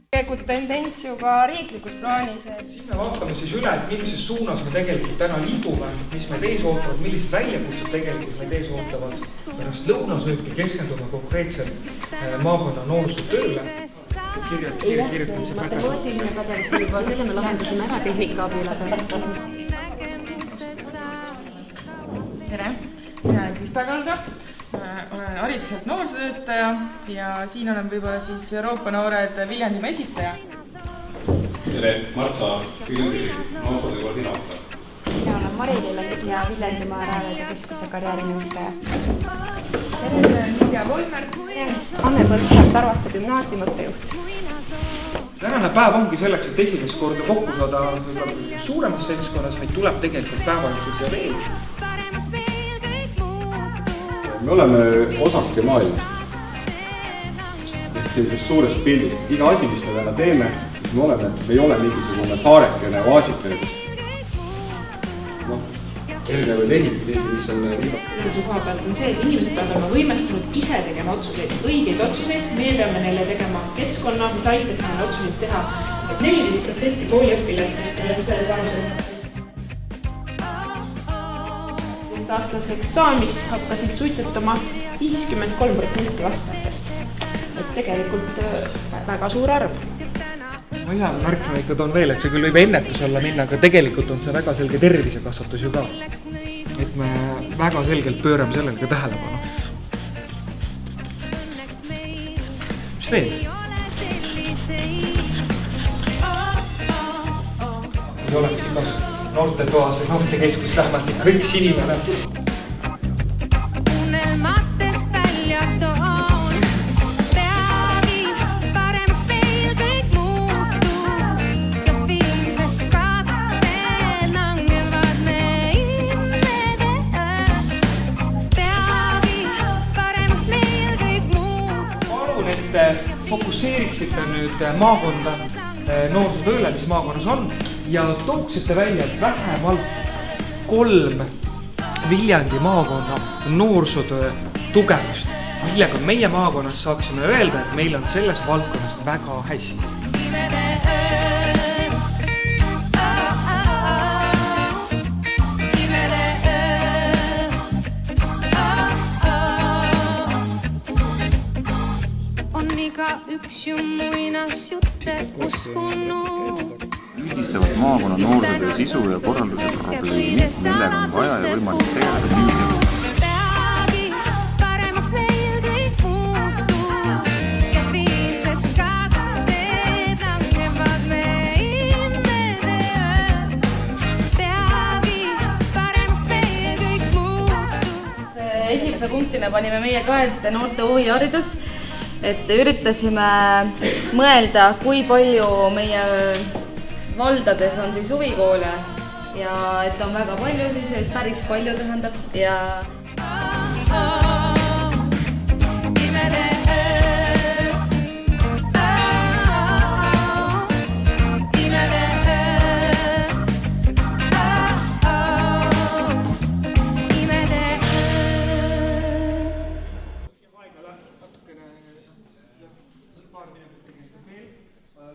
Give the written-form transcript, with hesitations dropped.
Tegelikult tendents ju ka riiklikus plaanis. Siin me vaatame siis üle, et millises suunas me tegelikult täna liigume, mis meid ees ootavad, millised väljakutsed tegelikult meid ees ootavad. Pärast lõunasööki keskendume konkreetselt maakonna noorsootööle. Kirjutamise matemaatiline pädevus juba, selle me lahendasime ära tehnika abile. Tere, mina olen Krista Kalda, olen hariduselt noorsootöötaja ja siin olen võib-olla siis Euroopa Noored Viljandimaa esitaja. Tere, Martsa Viljandi noorsootöö koordinaator. Mina olen Mari Lillek ja Viljandimaa Raevedu Keskuse karjäärinõustaja. Tere, olen Lidia Volmer. Anne Põltsaar, Tarvaste gümnaasiumi õppejuht. Tänane päev ongi selleks, et esimest korda kokku saada suuremas seltskonnas, vaid tuleb tegelikult päevaliselt ja veel. Me oleme osake maailmast. Ehk sellisest suurest pildist. Iga asi, mis me täna teeme, mis me oleme, me ei ole mingisugune saarekene, vaasikene. Erinevaid ehitusi, mis on viivad. Su koha pealt on see, et inimesed peavad olema võimestunud ise tegema otsuseid, õigeid otsuseid. Me peame neile tegema keskkonna, mis aitaks neile otsuseid teha. Et 14% kooliõpilastest selles vanuses. Aastaseks saamist hakkasid suitsetama 53% vastajatest. Et tegelikult väga suur arv. Ma hea märksõna ikka toon veel, et see küll võib ennetus olla minna, aga tegelikult on see väga selge tervisekasvatus ju ka. Et me väga selgelt pöörame sellele ka tähelepanu. Mis veel? Kui oleks igas noortetoas või noortekeskus vähemalt ikka üks inimene. Fokusseeriksite nüüd maakonda noorsootööle, mis maakonnas on ja tooksite välja vähemalt 3 Viljandi maakonna noorsootöö tugevust, millega meie maakonnas saaksime öelda, et meil on selles valdkonnas väga hästi. Üks ju muinasjutte uskunud. Üldistavad maakonna noorsootöö sisu ja korralduse probleemi, millega on vaja ja võimalik tegeleda tingimata. Peagi paremaks meil kõik muutub ja viimsed katteed langevad me imede öö. Peagi paremaks meil kõik muutub. Esimese punktina panime meie ka ette noorte huviharidus. Et üritasime mõelda, kui palju meie valdades on siis huvikoole ja et on väga palju, siis päris palju tähendab ja